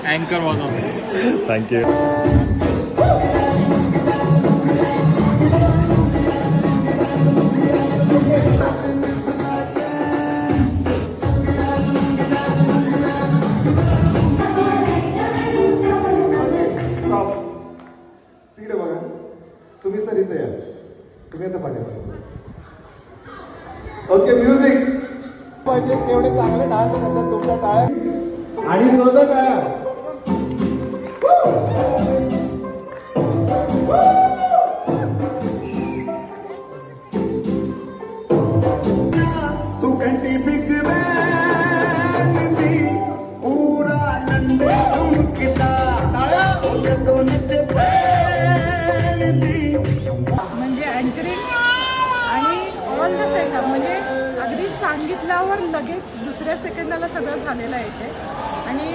अँकर वाजवतो. थँक्यू. तिकडे बघा, तुम्ही सर इथे या, तुम्ही आता पाठवा. ओके, म्युझिक पाहिजे. केवढे चांगले डान्स करतात तुमच्या टाळ्या आणि जोरदार टाळ्या. तू घंटी बिग बँड दी पूरा लंडे तुमकिता दोनचे म्हणजे अँकरिंग आणि ऑल द सेटअप, म्हणजे अगदी सांगितल्यावर लगेच दुसऱ्या सेकंदाला सगळं झालेलं आहे ते. आणि